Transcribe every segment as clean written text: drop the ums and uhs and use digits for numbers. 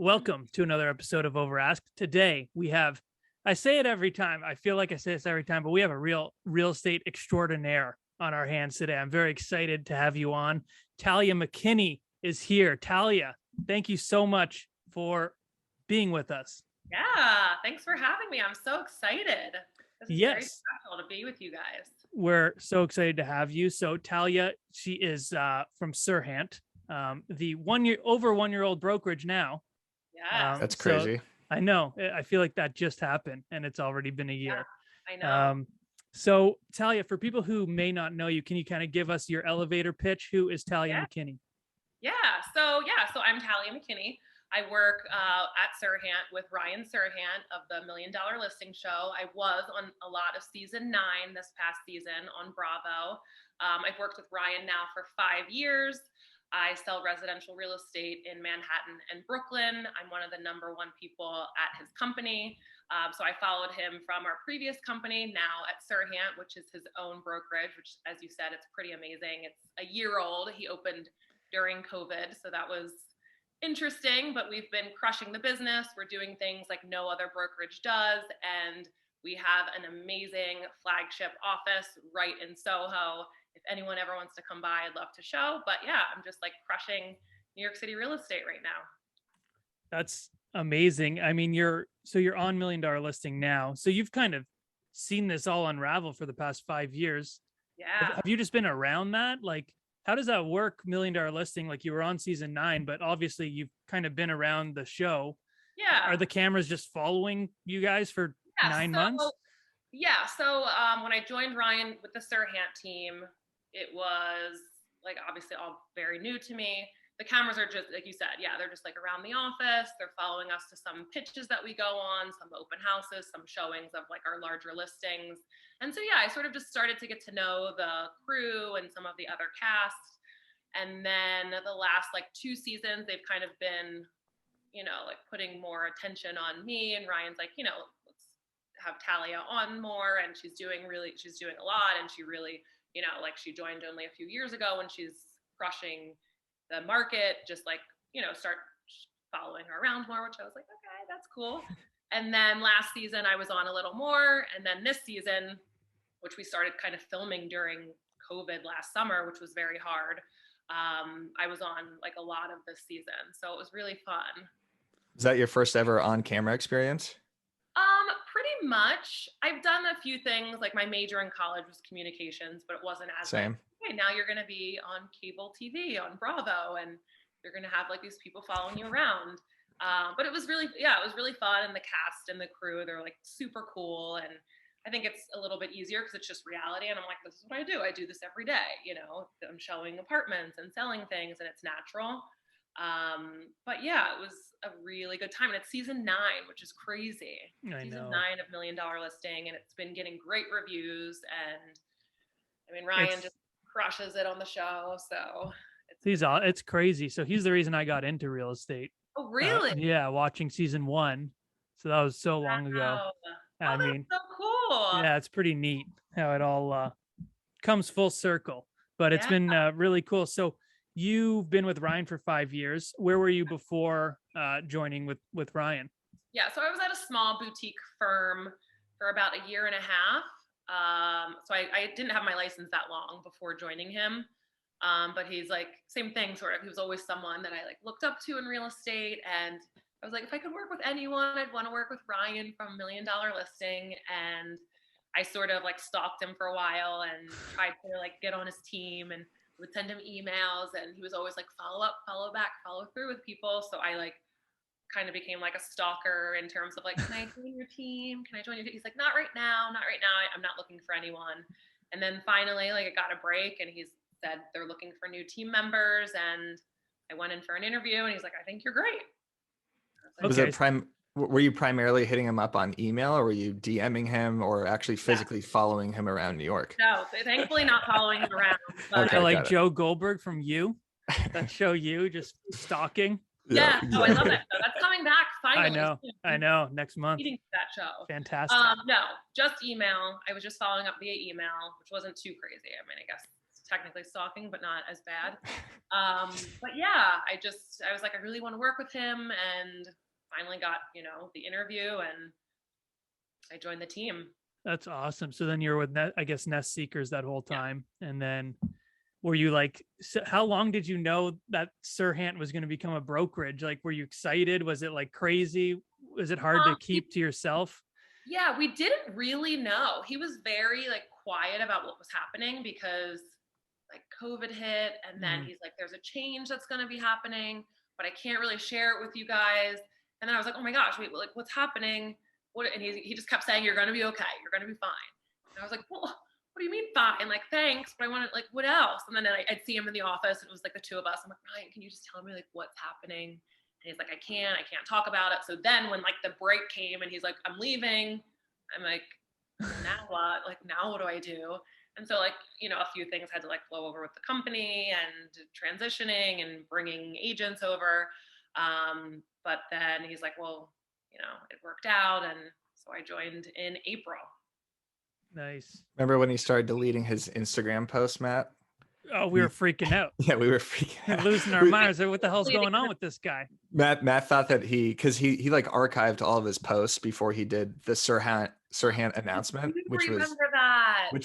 welcome to another episode of Over Ask. Today we have, I say it every time, I feel like I say this every time, but we have a real estate extraordinaire on our hands today. I'm very excited to have you on. Talia McKinney is here. Talia, thank you so much for being with us. Yeah, thanks for having me. I'm so excited. This is very special to be with you guys. We're so excited to have you. So Talia, she is from Sirhant, the over 1 year old brokerage now. Yeah, that's crazy. So I know. I feel like that just happened, and it's already been a year. Yeah, I know. So Talia, for people who may not know you, can you kind of give us your elevator pitch? Who is Talia McKinney? So I'm Talia McKinney. I work at Sirhan with Ryan Serhant of the $1 Million Listing Show. I was on a lot of season 9 this past season on Bravo. I've worked with Ryan now for 5 years. I sell residential real estate in Manhattan and Brooklyn. I'm one of the #1 people at his company. So I followed him from our previous company, now at Sirhan, which is his own brokerage, which, as you said, it's pretty amazing. It's a year old. He opened during COVID, so that was interesting, but we've been crushing the business. We're doing things like no other brokerage does, and we have an amazing flagship office right in Soho. If anyone ever wants to come by, I'd love to show. But yeah, I'm just like crushing New York City real estate right now. That's amazing. I mean, you're on $1 Million Listing now. So you've kind of seen this all unravel for the past 5 years. Yeah. Have you just been around that? Like, how does that work? $1 Million Listing, like you were on season 9, but obviously you've kind of been around the show. Yeah. Are the cameras just following you guys for 9 months? Yeah. So when I joined Ryan with the Serhant team, it was like obviously all very new to me. The cameras are just, like you said, they're just like around the office. They're following us to some pitches that we go on, some open houses, some showings of like our larger listings. And so, I sort of just started to get to know the crew and some of the other cast. And then the last like 2 seasons, they've kind of been, like putting more attention on me. And Ryan's like, let's have Talia on more. And she's doing a lot. And she really, like she joined only a few years ago, and she's crushing the market, just like, start following her around more, which I was like, okay, that's cool. And then last season I was on a little more. And then this season, which we started kind of filming during COVID last summer, which was very hard. I was on like a lot of this season. So it was really fun. Is that your first ever on camera experience? Pretty much. I've done a few things, like my major in college was communications, but it wasn't as same. Like, okay, now you're going to be on cable TV on Bravo, and you're going to have like these people following you around. But it was really fun. And the cast and the crew, they're like super cool. And I think it's a little bit easier because it's just reality. And I'm like, this is what I do. I do this every day. I'm showing apartments and selling things, and it's natural. But yeah, it was a really good time. And it's season 9, which is crazy. Season 9 of $1 Million Listing, and it's been getting great reviews. And I mean, Ryan just crushes it on the show. So it's crazy. So he's the reason I got into real estate. Oh, really? Watching season 1. So that was so long ago. I mean, that's so cool. Yeah, it's pretty neat how it all comes full circle. But it's been really cool. So you've been with Ryan for 5 years. Where were you before joining with Ryan? Yeah, so I was at a small boutique firm for about a year and a half. So I didn't have my license that long before joining him. But he's like, same thing, sort of. He was always someone that I like looked up to in real estate. And I was like, if I could work with anyone, I'd want to work with Ryan from $1 Million Listing. And I sort of like stalked him for a while and tried to like get on his team, and would send him emails, and he was always like, follow up, follow back, follow through with people. So I like kind of became like a stalker in terms of like, can I join your team? Can I join your team? He's like, not right now. I'm not looking for anyone. And then finally, like, it got a break, and he's said they're looking for new team members. And I went in for an interview, and he's like, I think you're great. Were you primarily hitting him up on email, or were you DMing him, or actually physically following him around New York? No, thankfully not following him around. But okay, like Joe Goldberg from You, that show You, just stalking. Yeah, exactly. I love it. So that's coming back finally. I know. Next month. That show. Fantastic. No, just email. I was just following up via email, which wasn't too crazy. I mean, I guess technically stalking, but not as bad. But yeah, I was like, I really want to work with him, and finally got, the interview, and I joined the team. That's awesome. So then you're with, I guess, Nest Seekers that whole time. Yeah. And then were you like, how long did you know that Serhant was going to become a brokerage? Like, were you excited? Was it like crazy? Was it hard to keep to yourself? Yeah, we didn't really know. He was very like quiet about what was happening because like COVID hit, and then he's like, there's a change that's going to be happening, but I can't really share it with you guys. And then I was like, oh my gosh, wait, like what's happening? And he just kept saying, you're going to be okay. You're going to be fine. And I was like, well, what do you mean fine? Like, thanks, but I want to, like, what else? And then I'd see him in the office, and it was like the two of us. I'm like, Ryan, can you just tell me like what's happening? And he's like, I can't talk about it. So then when like the break came and he's like, I'm leaving, I'm like, now what? Like, now what do I do? And so like, a few things had to like blow over with the company and transitioning and bringing agents over. But then he's like, well, it worked out. And so I joined in April. Nice. Remember when he started deleting his Instagram posts, Matt? Oh, we were freaking out. Yeah, we were freaking out. Losing our minds. What the hell's going on with this guy? Matt thought that because he like archived all of his posts before he did the Sirhan announcement, which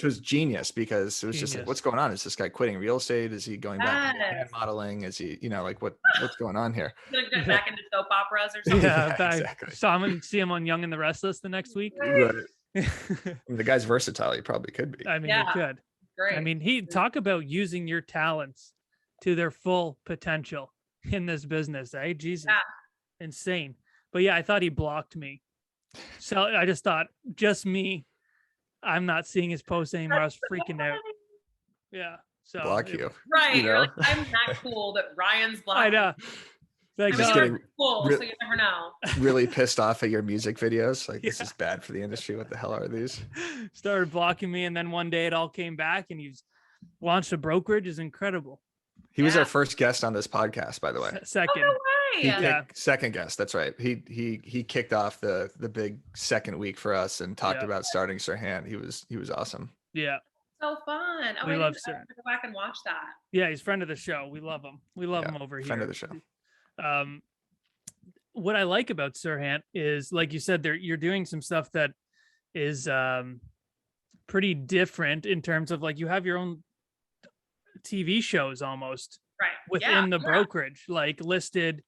was genius, because it was just like, what's going on? Is this guy quitting real estate? Is he going back to hand modeling? Is he, like what's going on here? Get back into soap operas or something. Yeah, exactly. See him on Young and the Restless the next week. Right. The guy's versatile. He probably could be. I mean, he could. Great. I mean, he talk about using your talents to their full potential in this business. Jesus, insane. But yeah, I thought he blocked me. So I just thought, just me. I'm not seeing his posts anymore. I was freaking out. Yeah. So block you. Right. You're like, I'm not cool that Ryan's blocking. I know. Like, I'm just getting cool, so you never know. Really pissed off at your music videos. Like, this is bad for the industry. What the hell are these? Started blocking me, and then one day it all came back, and he's launched a brokerage. Is incredible. He was our first guest on this podcast, by the way. Second. Oh, no way. Second guest. That's right. He kicked off the big second week for us and talked about starting Sirhan. He was awesome. Yeah. So fun. We love Sir. Go back and watch that. Yeah, he's friend of the show. We love him. We love him over here. Friend of the show. What I like about Serhant is, like you said, you're doing some stuff that is pretty different in terms of like you have your own TV shows almost within the brokerage, like Listed,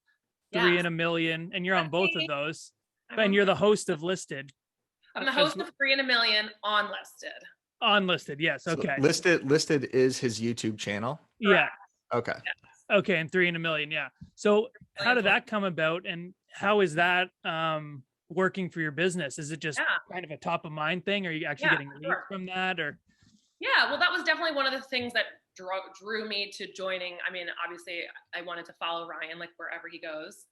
3 in a Million, and you're on both of those. And you're the host of Listed. I'm the host of 3 in a Million on Listed. On Listed, yes. Okay. So Listed is his YouTube channel. Yeah. Okay. Yes. Okay, and 3 in a Million, yeah. So how did that come about, and how is that working for your business? Is it just kind of a top of mind thing? Are you actually getting leads from that, or? Yeah, well, that was definitely one of the things that drew me to joining. I mean, obviously, I wanted to follow Ryan like wherever he goes,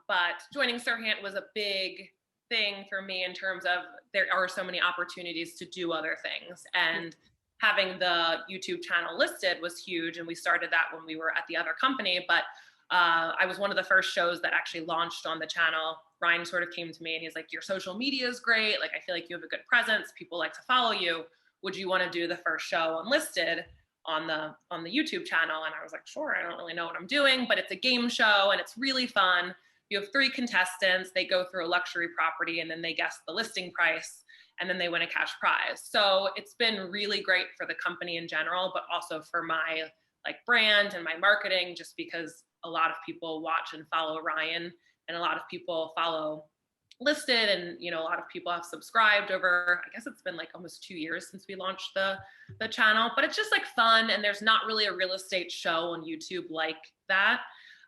but joining Sirhan was a big thing for me in terms of there are so many opportunities to do other things, and having the YouTube channel Listed was huge. And we started that when we were at the other company, but I was one of the first shows that actually launched on the channel. Ryan sort of came to me and he's like, your social media is great. Like, I feel like you have a good presence. People like to follow you. Would you want to do the first show on Listed on the YouTube channel? And I was like, sure. I don't really know what I'm doing, but it's a game show and it's really fun. You have 3 contestants. They go through a luxury property and then they guess the listing price, and then they win a cash prize. So it's been really great for the company in general, but also for my like brand and my marketing, just because a lot of people watch and follow Ryan, and a lot of people follow Listed, and a lot of people have subscribed over, I guess it's been like almost 2 years since we launched the channel. But it's just like fun, and there's not really a real estate show on YouTube like that,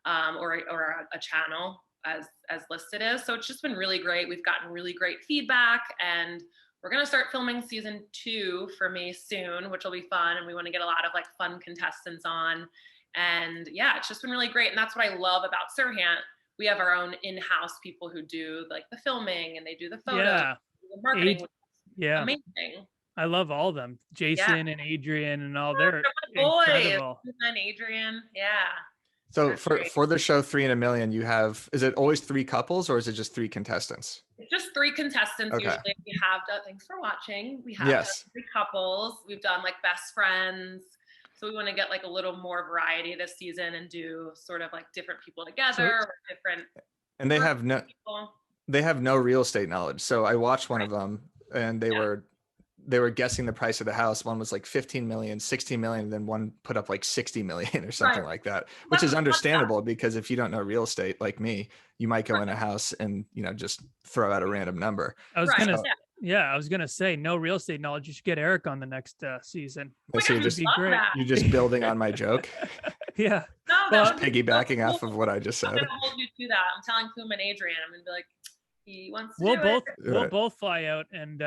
or a channel as Listed is. So it's just been really great. We've gotten really great feedback, and we're going to start filming season 2 for me soon, which will be fun. And we want to get a lot of like fun contestants on. And yeah, it's just been really great. And that's what I love about Serhant. We have our own in-house people who do like the filming, and they do the photos, the marketing. Amazing. I love all of them. Jason and Adrian and all their incredible. And Adrian. Yeah. So for the show 3 in a Million, is it always 3 couples, or is it just 3 contestants? It's just 3 contestants. Okay. Usually we have done, thanks for watching. We have done 3 couples. We've done like best friends. So we want to get like a little more variety this season and do sort of like different people together or different. And they have no real estate knowledge. So I watched one of them, and they were guessing the price of the house. One was like 15 million, 16 million, and then one put up like 60 million or something like that, which is understandable because if you don't know real estate like me, you might go in a house and, just throw out a random number. I was gonna say no real estate knowledge. You should get Eric on the next season. So you're just building on my joke. Yeah. No, just piggybacking off of what I just said. I'm gonna hold you to that. I'm telling Kuma and Adrian, I'm gonna be like, he wants to we'll both fly out and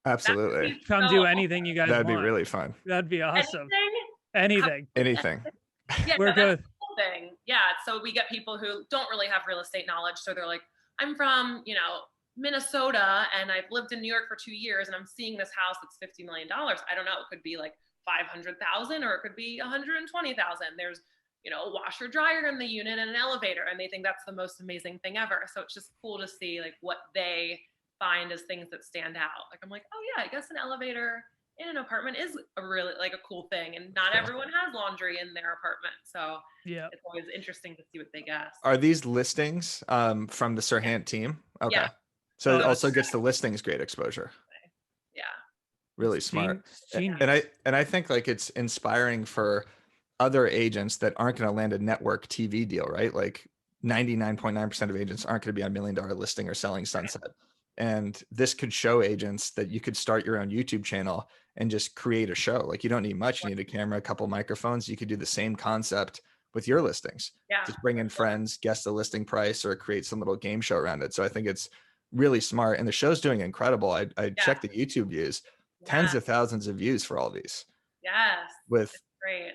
absolutely come do anything you guys That'd want. be really fun. That'd be awesome. Anything. Yeah, we're good. Cool thing. Yeah. So we get people who don't really have real estate knowledge. So they're like, I'm from, Minnesota, and I've lived in New York for 2 years, and I'm seeing this house that's $50 million. I don't know. It could be like 500,000 or it could be 120,000. There's, a washer dryer in the unit and an elevator, and they think that's the most amazing thing ever. So it's just cool to see like what they find as things that stand out. Like, I'm like, oh yeah, I guess an elevator in an apartment is a really like a cool thing, and not everyone has laundry in their apartment. So yeah, it's always interesting to see what they guess. Are these listings from the Serhant team? Okay. Yeah. So it also gets the listings great exposure. Yeah. Really smart. And I think like it's inspiring for other agents that aren't going to land a network TV deal, right? Like 99.9% of agents aren't going to be on $1 million listing or selling Sunset. Right. And this could show agents that you could start your own YouTube channel and just create a show. Like you don't need much. You need a camera, a couple microphones. You could do the same concept with your listings. Yeah. Just bring in friends, guess the listing price, or create some little game show around it. So I think it's really smart, and the show's doing incredible. I checked the YouTube views, tens of thousands of views for all these. Yes. With great.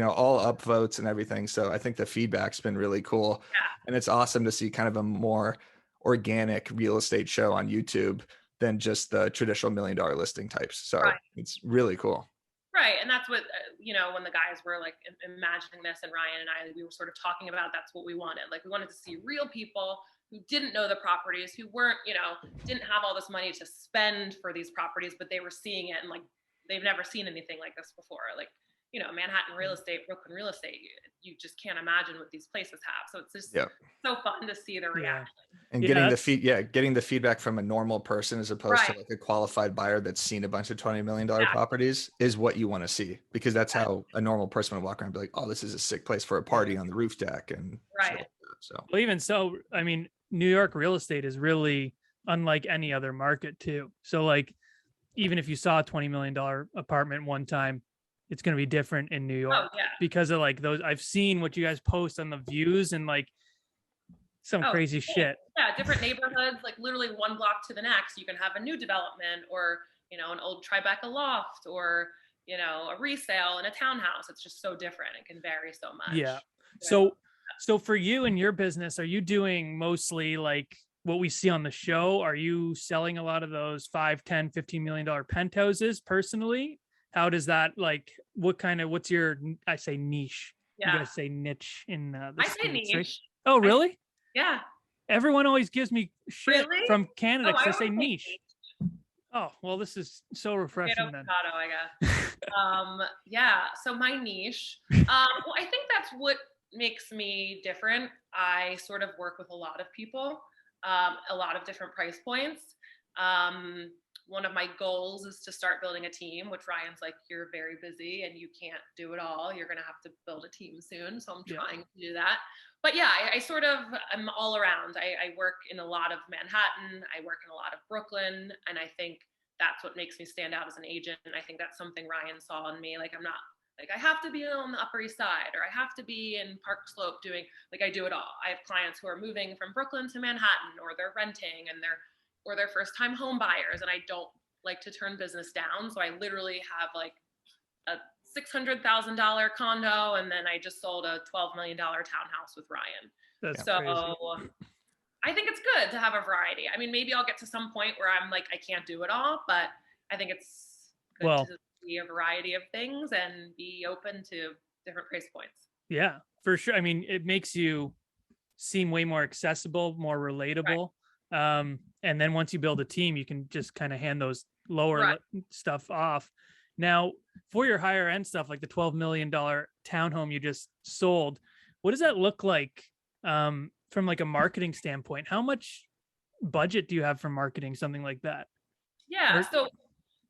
All upvotes and everything. So I think the feedback's been really cool. Yeah. And it's awesome to see kind of a more organic real estate show on YouTube than just the traditional $1 million listing types. So it's really cool. Right. And that's what, when the guys were like imagining this, and Ryan and I, we were sort of talking about, that's what we wanted. Like we wanted to see real people who didn't know the properties, who weren't, didn't have all this money to spend for these properties, but they were seeing it and like, they've never seen anything like this before. Like, Manhattan real estate, Brooklyn real estate, you just can't imagine what these places have. So it's just so fun to see the reaction. And getting the feedback from a normal person as opposed to like a qualified buyer that's seen a bunch of $20 million properties is what you want to see, because that's how a normal person would walk around and be like, oh, this is a sick place for a party on the roof deck. And so, well, even so, I mean, New York real estate is really unlike any other market too. So like, even if you saw a $20 million apartment one time, it's going to be different in New York because of like those. I've seen what you guys post on the views and like some crazy shit. Yeah. Different neighborhoods, like literally one block to the next, you can have a new development or, an old Tribeca loft or, a resale in a townhouse. It's just so different. It can vary so much. Yeah. So for you and your business, are you doing mostly like what we see on the show? Are you selling a lot of those $5, $10, $15 million penthouses personally? How does that like, what's your, I say niche. Yeah. You guys say niche in the I say niche. Right? Oh, really? Yeah. Everyone always gives me shit from Canada because I say niche. Oh, well, this is so refreshing then. I guess. Yeah. So my niche, well, I think that's what makes me different. I sort of work with a lot of people, a lot of different price points. One of my goals is to start building a team, which Ryan's like, you're very busy and you can't do it all. You're going to have to build a team soon. So I'm trying to do that. But yeah, I sort of am all around. I work in a lot of Manhattan. I work in a lot of Brooklyn. And I think that's what makes me stand out as an agent. And I think that's something Ryan saw in me. Like, I'm not like, I have to be on the Upper East Side, or I have to be in Park Slope doing, like, I do it all. I have clients who are moving from Brooklyn to Manhattan, or they're renting and they're first time home buyers. And I don't like to turn business down. So I literally have like a $600,000 condo. And then I just sold a $12 million townhouse with Ryan. That's so crazy. I think it's good to have a variety. I mean, maybe I'll get to some point where I'm like, I can't do it all, but I think it's good to see a variety of things and be open to different price points. Yeah, for sure. I mean, it makes you seem way more accessible, more relatable. Right. And then once you build a team, you can just kind of hand those lower stuff off. Now, for your higher end stuff, like the $12 million townhome you just sold, what does that look like from like a marketing standpoint? How much budget do you have for marketing something like that? Yeah. So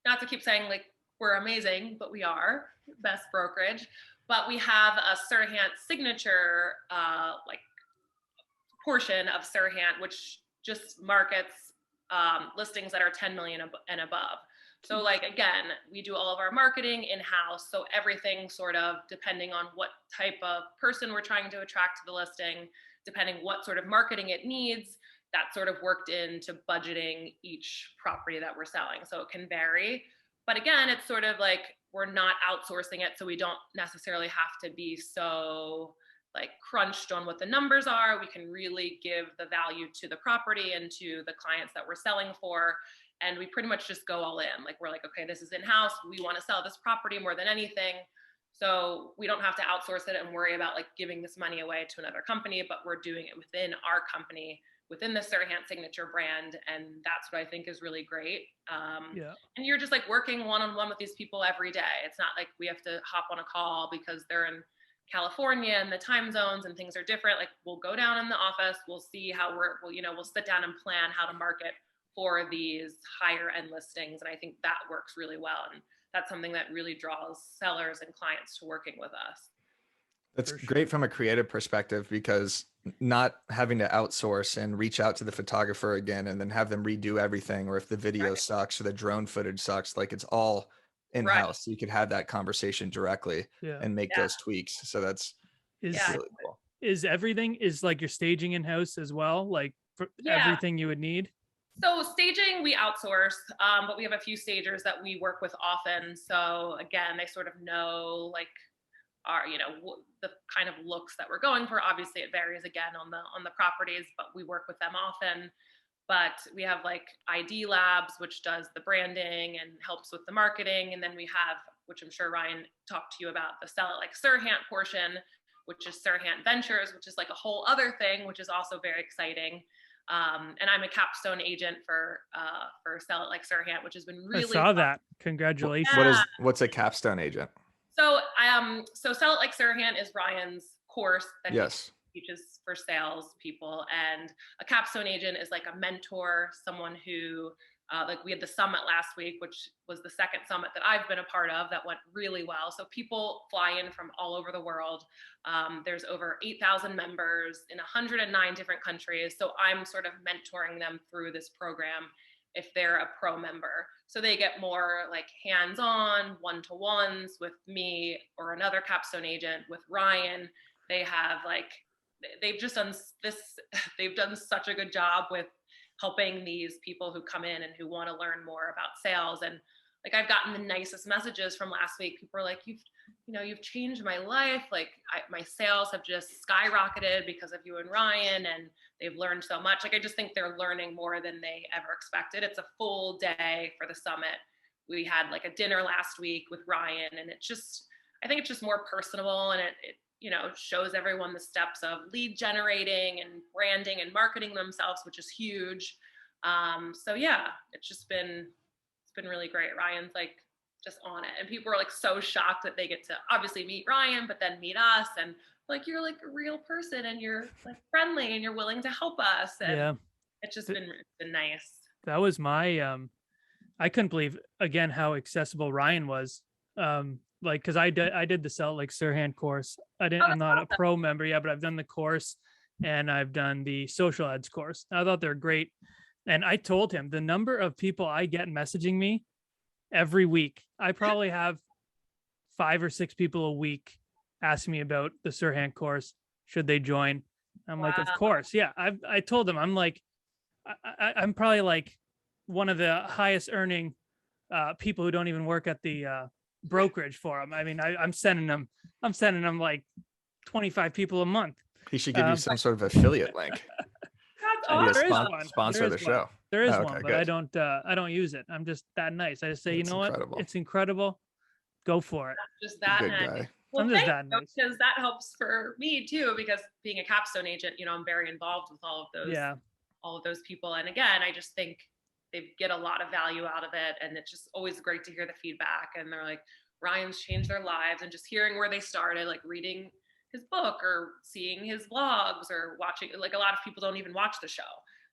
not to keep saying like we're amazing, but we are best brokerage, but we have a Sirhan signature, like portion of Sirhan, which just markets listings that are 10 million and above. So like, again, we do all of our marketing in-house. So everything sort of depending on what type of person we're trying to attract to the listing, depending what sort of marketing it needs, that sort of worked into budgeting each property that we're selling. So it can vary. But again, it's sort of like we're not outsourcing it. So we don't necessarily have to be so like crunched on what the numbers are. We can really give the value to the property and to the clients that we're selling for. And we pretty much just go all in. Like we're like, okay, this is in-house. We want to sell this property more than anything. So we don't have to outsource it and worry about like giving this money away to another company, but we're doing it within our company, within the Sirhan signature brand. And that's what I think is really great. And you're just like working one-on-one with these people every day. It's not like we have to hop on a call because they're in California and the time zones and things are different. Like we'll go down in the office, we'll see how we'll sit down and plan how to market for these higher end listings. And I think that works really well. And that's something that really draws sellers and clients to working with us. That's great from a creative perspective, because not having to outsource and reach out to the photographer again and then have them redo everything, or if the video sucks or the drone footage sucks, like it's all in-house. So you could have that conversation directly and make those tweaks. So that's really cool. Is everything like your staging in-house as well? Like for everything you would need? So staging, we outsource, but we have a few stagers that we work with often. So again, they sort of know like our, the kind of looks that we're going for. Obviously it varies again on the properties, but we work with them often. But we have like ID Labs, which does the branding and helps with the marketing. And then we have, which I'm sure Ryan talked to you about, the Sell It Like Serhant portion, which is Serhant Ventures, which is like a whole other thing, which is also very exciting. And I'm a capstone agent for Sell It Like Serhant, which has been really I saw that. Congratulations. What's a capstone agent? So Sell It Like Serhant is Ryan's course that he teaches for sales people, and a capstone agent is like a mentor, someone who like we had the summit last week, which was the second summit that I've been a part of that went really well. So people fly in from all over the world. There's over 8,000 members in 109 different countries. So I'm sort of mentoring them through this program if they're a pro member. So they get more like hands-on one-to-ones with me or another capstone agent with Ryan. They have like, they've done such a good job with helping these people who come in and who want to learn more about sales. And like, I've gotten the nicest messages from last week. People are like, you've changed my life. Like my sales have just skyrocketed because of you and Ryan, and they've learned so much. Like, I just think they're learning more than they ever expected. It's a full day for the summit. We had like a dinner last week with Ryan, and I think it's just more personable, and it shows everyone the steps of lead generating and branding and marketing themselves, which is huge. So yeah, it's been really great. Ryan's like just on it, and people are like so shocked that they get to obviously meet Ryan, but then meet us, and like, you're like a real person, and you're like friendly, and you're willing to help us. And it's just been nice. That was my, I couldn't believe again how accessible Ryan was. Like, cause I did the Sell It Like Sirhan course. I'm not a pro member yet, but I've done the course and I've done the social ads course. I thought they're great. And I told him the number of people I get messaging me every week, I probably have 5 or 6 people a week asking me about the Sirhan course. Should they join? I'm like, of course. Yeah. I told them, I'm like, I'm probably like one of the highest earning people who don't even work at the brokerage for them. I mean, I'm sending them like 25 people a month. He should give you some sort of affiliate link. That's awesome. Sponsor the show. There is one, but good. I don't use it. I'm just that nice. I just say, what? It's incredible. Go for it. Just that nice. Well, I'm just that nice. Because that helps for me too, because being a capstone agent, I'm very involved with all of those people. And again, I just think they get a lot of value out of it. And it's just always great to hear the feedback. And they're like, Ryan's changed their lives, and just hearing where they started, like reading his book or seeing his vlogs or watching, like a lot of people don't even watch the show.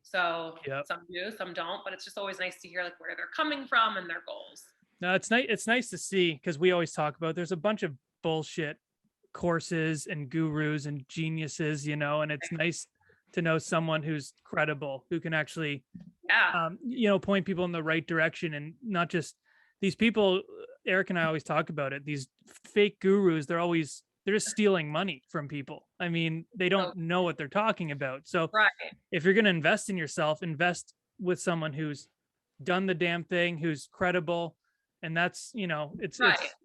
So some do, some don't, but it's just always nice to hear like where they're coming from and their goals. No, it's nice. It's nice to see, because we always talk about there's a bunch of bullshit courses and gurus and geniuses, you know, and it's nice to know someone who's credible, who can actually, you know, point people in the right direction, and not just these people. Eric and I always talk about it. These fake gurus, they're just stealing money from people. I mean, they don't know what they're talking about. So if you're going to invest in yourself, invest with someone who's done the damn thing, who's credible. And that's, you know, it's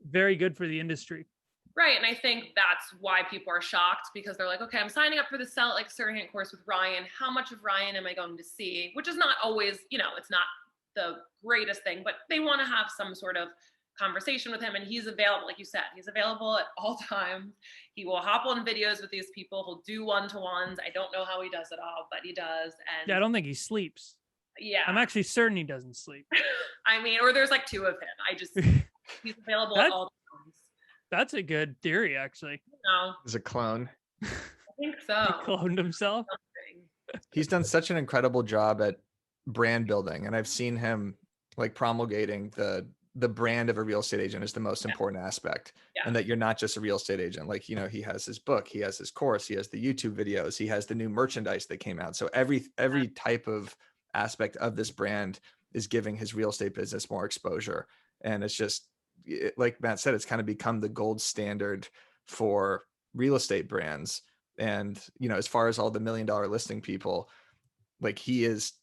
very good for the industry. Right. And I think that's why people are shocked, because they're like, okay, I'm signing up for the Sirhan course with Ryan. How much of Ryan am I going to see? Which is not always, you know, it's not the greatest thing, but they want to have some sort of conversation with him. And he's available, like you said, he's available at all times. He will hop on videos with these people. He'll do one-to-ones. I don't know how he does it all, but he does. And yeah, I don't think he sleeps. Yeah. I'm actually certain he doesn't sleep. I mean, or there's like 2 of him. He's available at all times. That's a good theory, actually. No. He's a clone. I think so. He cloned himself. He's done such an incredible job at brand building, and I've seen him like promulgating the brand of a real estate agent is the most important aspect, and that you're not just a real estate agent. Like, you know, he has his book, he has his course, he has the YouTube videos, he has the new merchandise that came out. So every type of aspect of this brand is giving his real estate business more exposure. And it's just, like Matt said, it's kind of become the gold standard for real estate brands. And, you know, as far as all the $1 million listing people, like he is,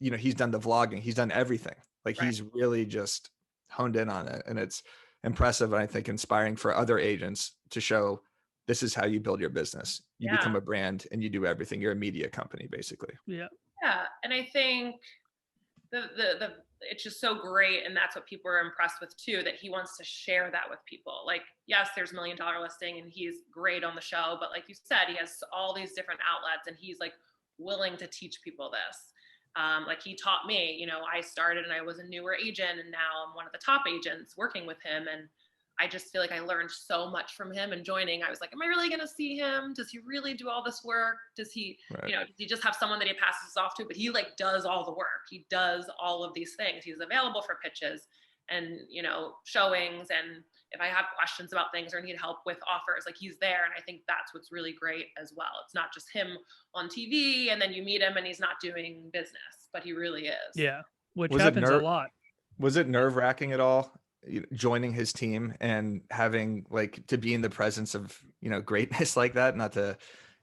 you know, he's done the vlogging, he's done everything. Like he's really just honed in on it. And it's impressive. And I think inspiring for other agents to show this is how you build your business. You become a brand and you do everything. You're a media company, basically. Yeah. And I think the it's just so great. And that's what people are impressed with too, that he wants to share that with people. Like, yes, there's $1 million listing and he's great on the show, but like you said, he has all these different outlets and he's like willing to teach people this. Like he taught me, you know, I started and I was a newer agent, and now I'm one of the top agents working with him. And I just feel like I learned so much from him. And joining, I was like, am I really going to see him? Does he really do all this work? Does he, you know, does he just have someone that he passes off to? But he like does all the work. He does all of these things. He's available for pitches and, you know, showings. And if I have questions about things or need help with offers, like he's there. And I think that's what's really great as well. It's not just him on TV and then you meet him and he's not doing business, but he really is. Yeah. Which happens a lot. Was it nerve-wracking at all, joining his team and having like to be in the presence of, you know, greatness like that? Not to,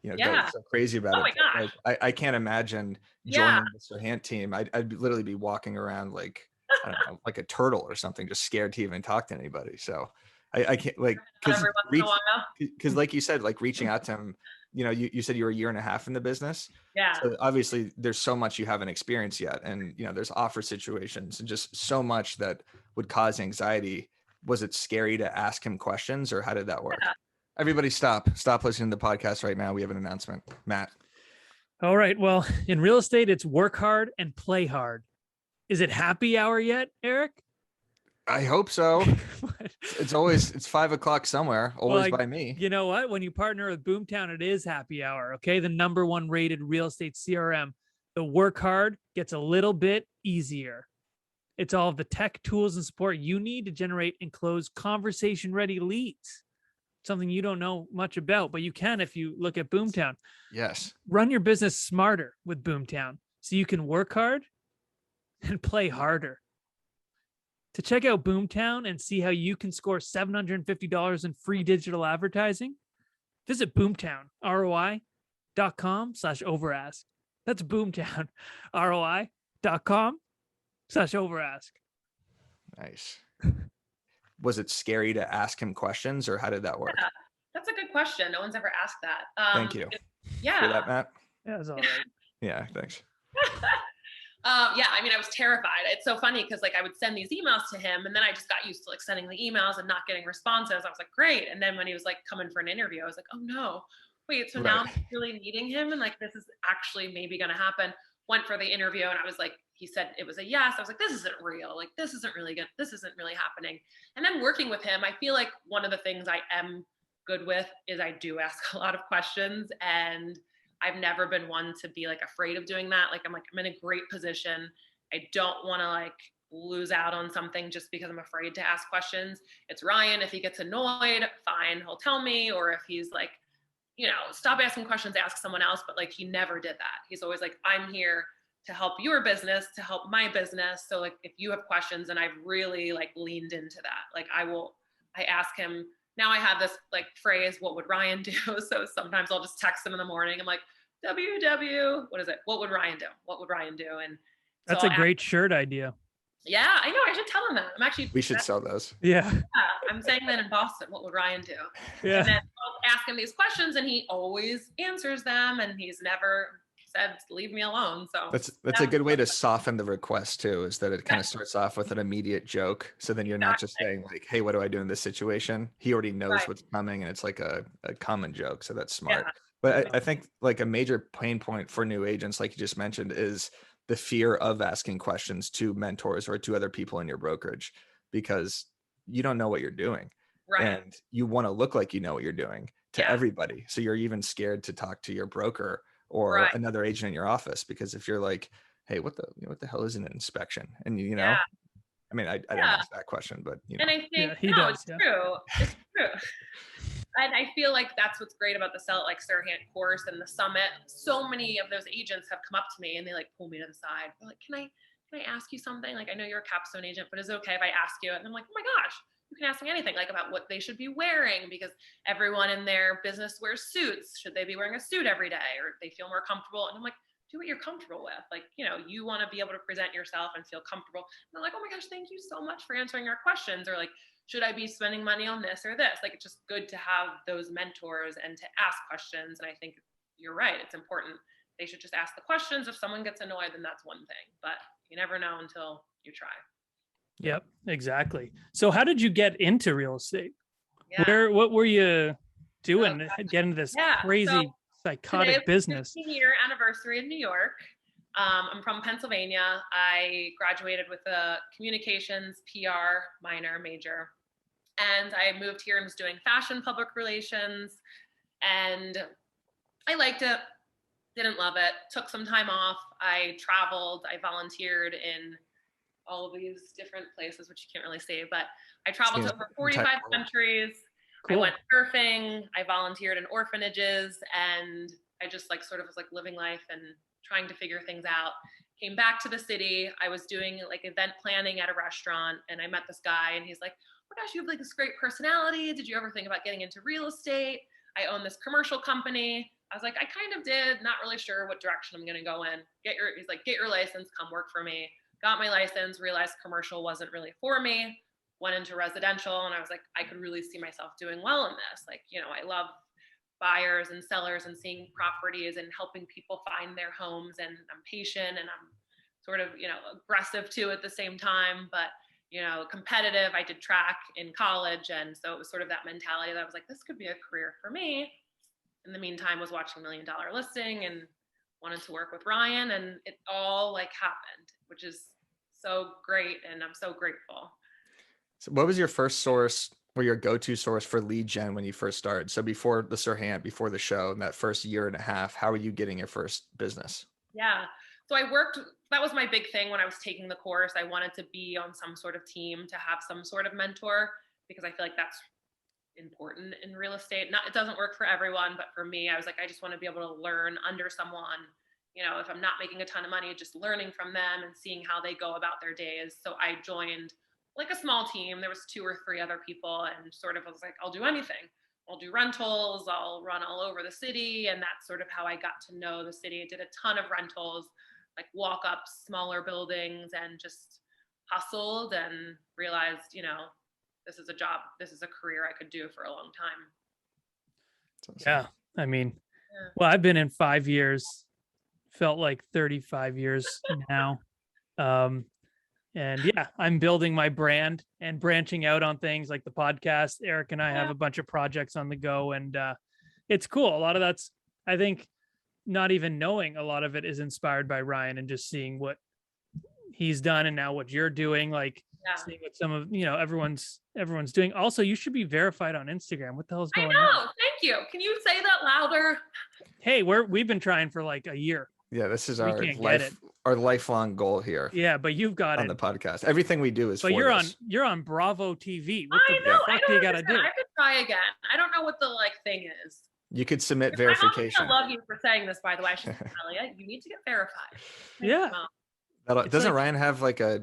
you know, go so crazy about it. My gosh. Like, I can't imagine joining the Serhant team. I'd literally be walking around like, I don't know, like a turtle or something, just scared to even talk to anybody. So I can't, like, because like you said, like reaching out to him, you know, you said you were 1.5 years in the business. Yeah. So obviously there's so much you haven't experienced yet. And, you know, there's offer situations and just so much that would cause anxiety. Was it scary to ask him questions, or how did that work? Everybody stop listening to the podcast right now. We have an announcement. Matt. All right. Well, in real estate, it's work hard and play hard. Is it happy hour yet, Eric? I hope so. It's 5:00 somewhere, always by me. You know what? When you partner with Boomtown, it is happy hour. Okay. The #1 rated real estate CRM. The work hard gets a little bit easier. It's all of the tech tools and support you need to generate and close conversation ready leads. Something you don't know much about, but you can if you look at Boomtown. Yes. Run your business smarter with Boomtown so you can work hard and play harder. To check out Boomtown and see how you can score $750 in free digital advertising, visit boomtownroi.com/overask. That's boomtownroi.com/overask. Nice. Was it scary to ask him questions, or how did that work? Yeah, that's a good question. No one's ever asked that. Thank you. Yeah. Hear that, Matt? Yeah, that's all right. Yeah, thanks. Yeah, I mean, I was terrified. It's so funny because like I would send these emails to him and then I just got used to like sending the emails and not getting responses. I was like, great. And then when he was like coming for an interview, I was like, oh no, wait, so now I'm really needing him and like this is actually maybe going to happen. went for the interview and I was like, he said it was a yes. I was like, this isn't real. Like, this isn't really good. This isn't really happening. And then working with him, I feel like one of the things I am good with is I do ask a lot of questions, and I've never been one to be like afraid of doing that. Like, I'm in a great position. I don't want to like lose out on something just because I'm afraid to ask questions. It's Ryan. If he gets annoyed, fine, he'll tell me. Or if he's like, you know, stop asking questions, ask someone else. But like, he never did that. He's always like, I'm here to help your business, to help my business. So like, if you have questions, and I've really like leaned into that. Like, I ask him. Now I have this like phrase, what would Ryan do? So sometimes I'll just text him in the morning. I'm like, WW, what is it? What would Ryan do? What would Ryan do? And that's a great shirt idea. Yeah, I know. I should tell him that. We should sell those. Yeah. I'm saying that in Boston. What would Ryan do? Yeah. And then I'll ask him these questions, and he always answers them, and he's never said, leave me alone. So that's a good way to soften the request too, is that it kind of starts off with an immediate joke. So then you're not just saying like, hey, what do I do in this situation? He already knows what's coming, and it's like a common joke. So that's smart. Yeah. But I think like a major pain point for new agents, like you just mentioned, is the fear of asking questions to mentors or to other people in your brokerage, because you don't know what you're doing. Right. And you want to look like you know what you're doing to everybody. So you're even scared to talk to your broker or another agent in your office, because if you're like, hey, what the hell is an inspection? And you know, I mean, I don't ask that question, but you know. And I think it's true. It's true. And I feel like that's what's great about the Sirhan Course and the summit. So many of those agents have come up to me and they like pull me to the side. They're like, can I ask you something? Like, I know you're a capstone agent, but is it okay if I ask you? And I'm like, oh my gosh, you can ask me anything, like about what they should be wearing, because everyone in their business wears suits. Should they be wearing a suit every day, or they feel more comfortable? And I'm like, do what you're comfortable with. Like, you know, you want to be able to present yourself and feel comfortable. And they're like, oh my gosh, thank you so much for answering our questions. Or like, should I be spending money on this or this? Like, it's just good to have those mentors and to ask questions. And I think you're right. It's important. They should just ask the questions. If someone gets annoyed, then that's one thing, but you never know until you try. Yep, exactly. So how did you get into real estate? What were you doing to get into this crazy psychotic business? 15-year anniversary in New York. I'm from Pennsylvania. I graduated with a communications PR major. And I moved here and was doing fashion public relations. And I liked it, didn't love it, took some time off. I traveled, I volunteered in all of these different places, which you can't really say, but I traveled to over 45 countries. Cool. I went surfing, I volunteered in orphanages, and I just like sort of was like living life and trying to figure things out. Came back to the city. I was doing like event planning at a restaurant, and I met this guy, and he's like, oh my gosh, you have like this great personality. Did you ever think about getting into real estate? I own this commercial company. I was like, I kind of did, not really sure what direction I'm going to go in. He's like, get your license, come work for me. Got my license, realized commercial wasn't really for me, went into residential, and I was like, I could really see myself doing well in this. Like, you know, I love buyers and sellers and seeing properties and helping people find their homes, and I'm patient and I'm sort of, you know, aggressive too at the same time, but, you know, competitive. I did track in college, and so it was sort of that mentality that I was like, this could be a career for me. In the meantime, was watching $1 Million Listing and wanted to work with Ryan, and it all like happened, which is so great, and I'm so grateful. So what was your first source or your go-to source for lead gen when you first started? So before the Serhant, before the show, in that first year and a half, how were you getting your first business? Yeah. So that was my big thing when I was taking the course. I wanted to be on some sort of team, to have some sort of mentor, because I feel like that's important in real estate. It doesn't work for everyone, but for me, I was like, I just want to be able to learn under someone. You know, if I'm not making a ton of money, just learning from them and seeing how they go about their days. So I joined like a small team. There was 2 or 3 other people, and sort of was like, I'll do anything. I'll do rentals. I'll run all over the city. And that's sort of how I got to know the city. I did a ton of rentals, like walk-ups, smaller buildings, and just hustled and realized, you know, this is a job, this is a career I could do for a long time. Yeah. I mean, well, I've been in 5 years, felt like 35 years now. And yeah, I'm building my brand and branching out on things like the podcast. Eric and I have a bunch of projects on the go, and it's cool. A lot of that's, I think, not even knowing a lot of it is inspired by Ryan and just seeing what he's done and now what you're doing, like seeing what some of, everyone's doing. Also, you should be verified on Instagram. What the hell's going on? I know. Thank you. Can you say that louder? Hey, we've been trying for like a year. Yeah, this is our lifelong goal here. Yeah, but you've got on the podcast. Everything we do is. But you're on Bravo TV. What I know. fuck do you gotta do? I could try again. I don't know what the thing is. You could submit verification. I love you for saying this, by the way. I should tell you. You need to get verified. Yeah. Doesn't Ryan have like a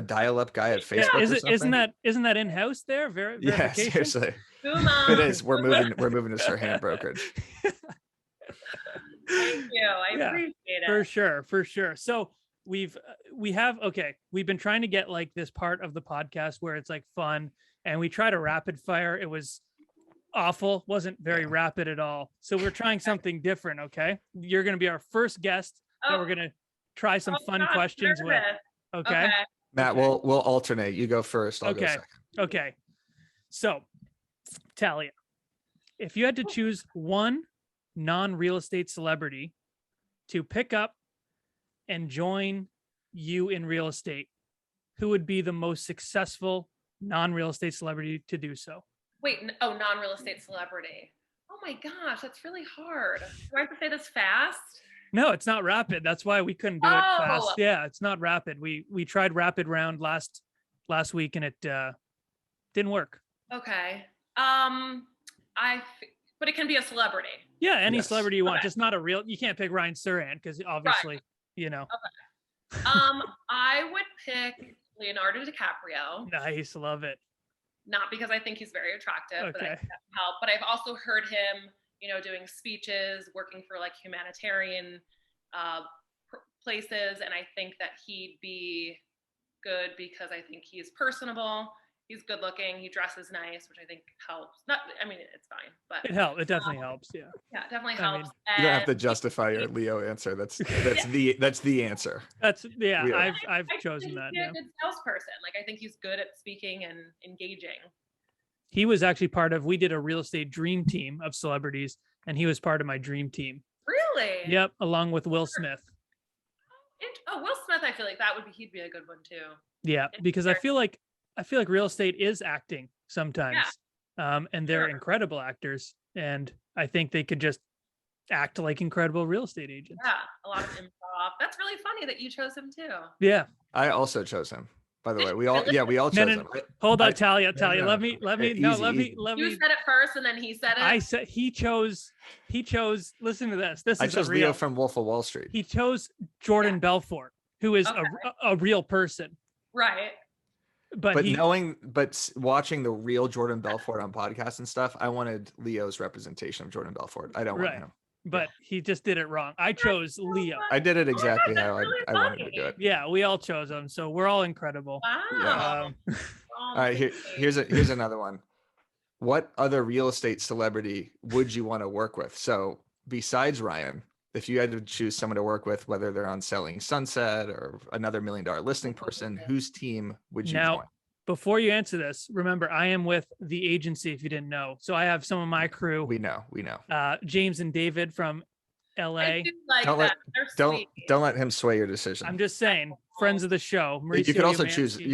dial-up guy at Facebook? Or something? Isn't that in-house there? Yeah, seriously. It is. We're moving to Sirhan Brokerage. Thank you. I appreciate it. For sure. So we've been trying to get like this part of the podcast where it's like fun, and we try to rapid fire. It was awful. Wasn't very rapid at all. So we're trying something different. Okay. You're going to be our first guest that we're going to try some fun questions with. Okay. Matt, we'll alternate. You go first. I'll go second. Okay. So Talia, if you had to choose one non-real estate celebrity to pick up and join you in real estate, who would be the most successful non-real estate celebrity to do so? Wait, non-real estate celebrity. Oh my gosh, that's really hard. Do I have to say this fast? No, it's not rapid. That's why we couldn't do it fast. Yeah, it's not rapid. We tried rapid round last week and it didn't work. Okay. But it can be a celebrity. Yeah, any celebrity you want, just not a real. You can't pick Ryan Serhant because obviously, Okay. I would pick Leonardo DiCaprio. Nice, love it. Not because I think he's very attractive, but I think that can help. But I've also heard him, doing speeches, working for like humanitarian places, and I think that he'd be good because I think he's personable. He's good looking. He dresses nice, which I think helps. It's fine, but it definitely helps. Yeah. Yeah, it definitely helps. You don't have to justify your Leo answer. That's the answer. I've chosen that. He's a good salesperson. Like, I think he's good at speaking and engaging. He was actually we did a real estate dream team of celebrities, and he was part of my dream team. Really? Yep, along with Will Smith. Will Smith, I feel like he'd be a good one too. Yeah, because I feel like real estate is acting sometimes. And they're incredible actors. And I think they could just act like incredible real estate agents. Yeah, a lot of improv. That's really funny that you chose him too. Yeah. I also chose him. By the way, we all chose him. Hold on, Talia. Let me. You said it first, and then he said it. I said he chose. Listen to this. I chose Leo from Wolf of Wall Street. He chose Jordan Belfort, who is a real person. Right. But watching the real Jordan Belfort on podcasts and stuff, I wanted Leo's representation of Jordan Belfort. I don't want him. But he just did it wrong. I chose Leo. I did it exactly how I wanted to do it. Yeah, we all chose him, so we're all incredible. Wow. Yeah. All right, here's another one. What other real estate celebrity would you want to work with? So besides Ryan, if you had to choose someone to work with, whether they're on Selling Sunset or another $1 million listing person, whose team would you join? Before you answer this, remember, I am with the agency, if you didn't know. So I have some of my crew. We know. James and David from LA. I do like don't let him sway your decision. I'm just saying, friends of the show. Mauricio, you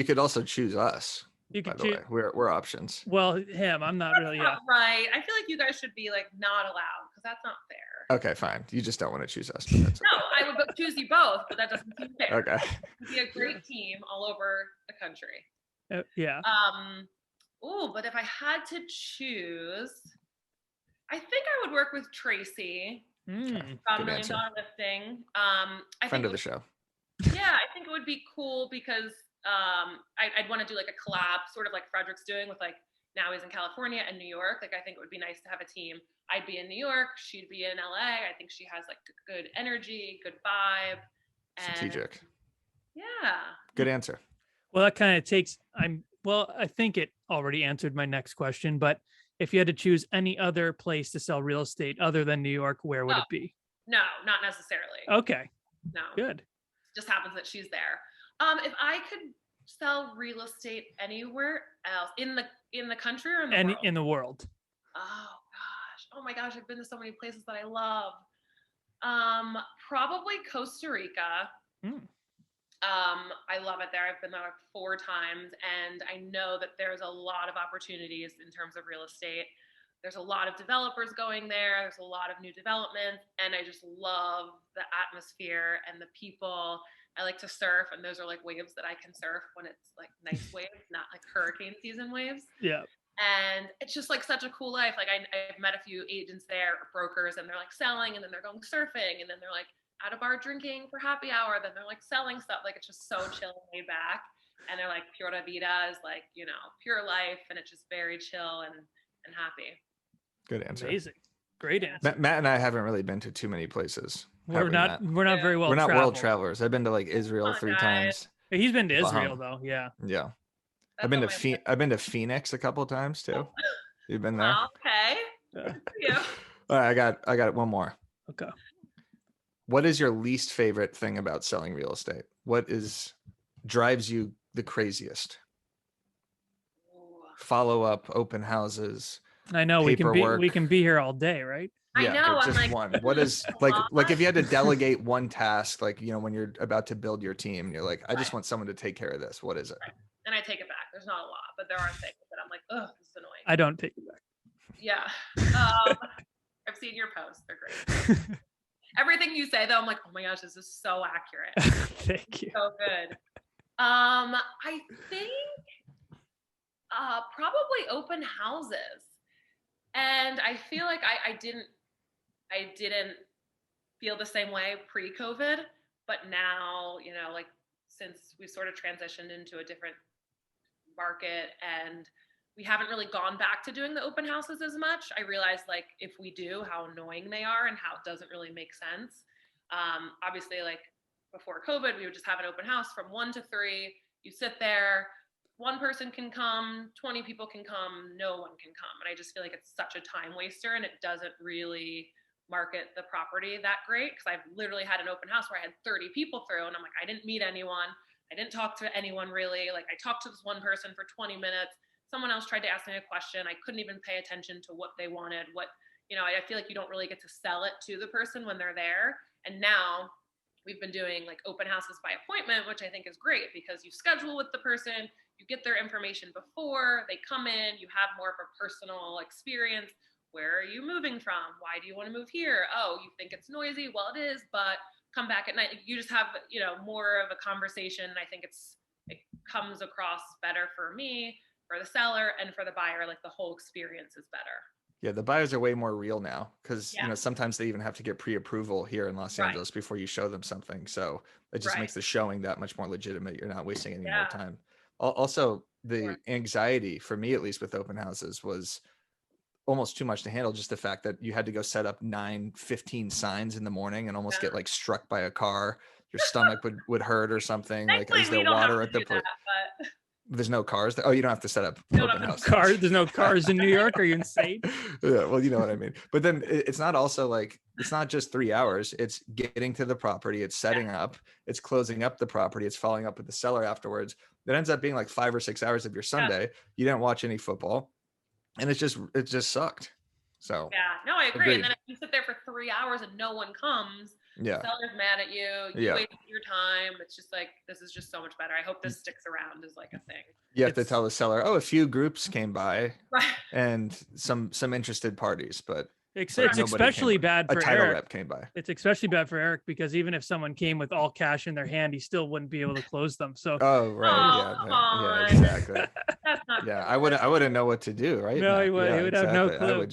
could also choose us. You by the way, we're options. Well, him, I'm not really. Not right. I feel like you guys should be like not allowed because that's not fair. Okay, fine. You just don't want to choose us. But that's okay. No, I would choose you both, but that doesn't seem fair. Okay. It'd be a great team all over the country. Yeah. But if I had to choose, I think I would work with Tracy from $1 Million Listing. Friend of the show. Yeah, I think it would be cool because I'd want to do like a collab, sort of like Frederick's doing with like, now he's in California and New York. Like, I think it would be nice to have a team. I'd be in New York, she'd be in LA. I think she has like good energy, good vibe. Strategic. Yeah. Good answer. Well, that kind of takes, I think it already answered my next question, but if you had to choose any other place to sell real estate other than New York, where would it be? No, not necessarily. Okay. No. Good. It just happens that she's there. If I could sell real estate anywhere else in the country or in the world? In the world. Oh my gosh, I've been to so many places that I love. Probably Costa Rica. I love it there. I've been there like 4 times, and I know that there's a lot of opportunities in terms of real estate. There's a lot of developers going there. There's a lot of new developments, and I just love the atmosphere and the people. I like to surf, and those are like waves that I can surf when it's like nice waves, not like hurricane season waves. Yeah. And it's just like such a cool life. Like I've met a few agents there, brokers, and they're like selling, and then they're going surfing, and then they're like at a bar drinking for happy hour, then they're like selling stuff. Like it's just so chill and laid back. And they're like pura vida is like, you know, pure life, and it's just very chill and happy. Good answer. Amazing. Great answer. Matt and I haven't really been to too many places. We're not very well. We're not traveled. world travelers. I've been to like Israel 3 times. He's been to Israel though. Yeah. Yeah. I've been to Phoenix a couple of times too. You've been there? Okay. Yeah. All right, I got one more. Okay. What is your least favorite thing about selling real estate? What drives you the craziest? Follow up, open houses. I know we can be here all day, right? Yeah, I know. just like, one. What is like if you had to delegate one task, like, you know, when you're about to build your team, and you're like, I just want someone to take care of this. What is it? Right. And I take it back. There's not a lot, but there are things that I'm like, oh, this is annoying. I don't take it back. Yeah. I've seen your posts. They're great. Everything you say though, I'm like, oh my gosh, this is so accurate. Thank you. So good. I think probably open houses. And I feel like I didn't feel the same way pre-COVID, but now, you know, like since we sort of transitioned into a different market and we haven't really gone back to doing the open houses as much, I realized like if we do, how annoying they are and how it doesn't really make sense. Obviously, like before COVID, we would just have an open house from 1 to 3. You sit there, one person can come, 20 people can come, no one can come. And I just feel like it's such a time waster and it doesn't really market the property that great. Cause I've literally had an open house where I had 30 people through and I'm like, I didn't meet anyone. I didn't talk to anyone really. Like I talked to this one person for 20 minutes. Someone else tried to ask me a question. I couldn't even pay attention to what they wanted. I feel like you don't really get to sell it to the person when they're there. And now we've been doing like open houses by appointment, which I think is great because you schedule with the person, you get their information before they come in, you have more of a personal experience. Where are you moving from? Why do you want to move here? Oh, you think it's noisy? Well, it is, but come back at night. You just have, more of a conversation. And I think it comes across better for me, for the seller, and for the buyer. Like the whole experience is better. Yeah, the buyers are way more real now because sometimes they even have to get pre-approval here in Los Angeles before you show them something. So it just makes the showing that much more legitimate. You're not wasting any more time. Also, the anxiety for me, at least with open houses, was almost too much to handle. Just the fact that you had to go set up 15 signs in the morning and almost get like struck by a car. Your stomach would hurt or something. Like, is there water at the place? There's no cars. Oh, you don't have to set up open house. There's no cars in New York. Are you insane? Yeah, well, you know what I mean. But then it's not also like, it's not just 3 hours. It's getting to the property. It's setting up. It's closing up the property. It's following up with the seller afterwards. That ends up being like 5 or 6 hours of your Sunday. You didn't watch any football. And it just sucked. So no, I agree. And then if you sit there for 3 hours and no one comes, the seller's mad at you, you wasted your time. It's just like, this is just so much better. I hope this sticks around is like a thing. You have to tell the seller, a few groups came by and some interested parties, but it's especially bad for Eric. A title rep came by. It's especially bad for Eric because even if someone came with all cash in their hand, he still wouldn't be able to close them. So yeah, exactly. That's not I wouldn't know what to do, right? No, he would have no clue.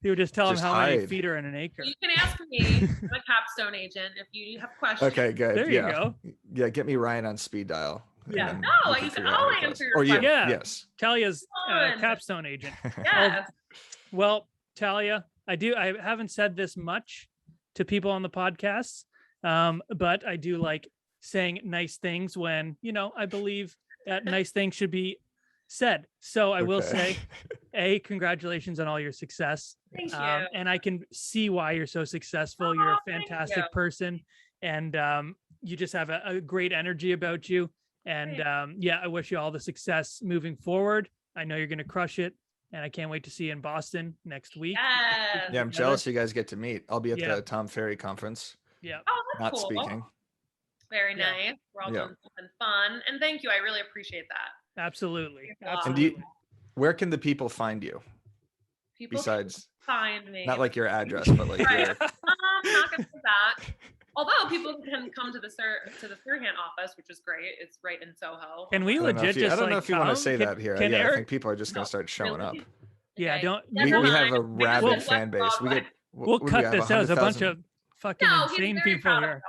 He would just tell him how many feet are in an acre. You can ask me. I'm a capstone agent if you have questions. Okay, good. There you go. Yeah, get me Ryan on speed dial. Yeah. No, I'll answer your question. Yes. Talia's capstone agent. Yes. Well, Talia, I haven't said this much to people on the podcast, but I do like saying nice things when, I believe that nice things should be said. So I will say, congratulations on all your success. Thank you. And I can see why you're so successful. You're a fantastic person, and you just have a great energy about you. And I wish you all the success moving forward. I know you're going to crush it. And I can't wait to see you in Boston next week. Yes. Yeah, I'm jealous you guys get to meet. I'll be at the Tom Ferry conference. Yeah. Oh, that's not cool. speaking. Very nice. We're all doing something fun. And thank you. I really appreciate that. Absolutely. And where can the people find you? People besides find me. Not like your address, but like right. your... I'm not gonna do that. Although people can come to the Sirhan office, which is great. It's right in Soho. Can we legit just I don't know if you want to say that here. Yeah, Eric, I think people are just gonna start showing up. Yeah, okay. don't. We have a rabid fan base. We'll cut this out. There's a bunch of fucking insane people here.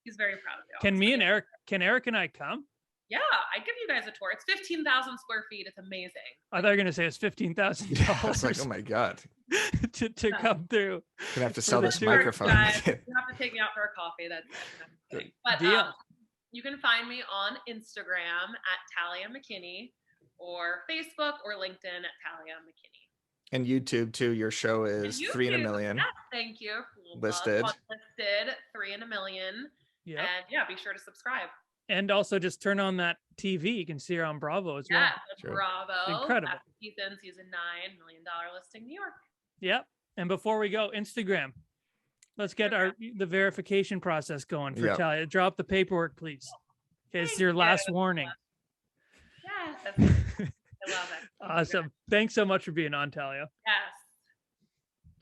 He's very proud of you. Can Eric and I come? Yeah, I give you guys a tour. It's 15,000 square feet. It's amazing. I thought you were gonna say it's $15,000. I was like, oh my god, to come through. Gonna have to sell this microphone. You have to take me out for a coffee. That's it. But deal. You can find me on Instagram at Talia McKinney, or Facebook or LinkedIn at Talia McKinney. And YouTube too. Your show is 3 in a Million. Yes, thank you. Listed 3 in a Million. Yeah. And yeah, be sure to subscribe. And also just turn on that TV. You can see her on Bravo as well. Yeah, Bravo. Incredible. Season 9, $1 million listing, New York. Yep. And before we go, Instagram. Let's get the verification process going for Talia. Drop the paperwork, please. It's your last warning. Yes. I love it. Awesome. Thanks so much for being on, Talia. Yes.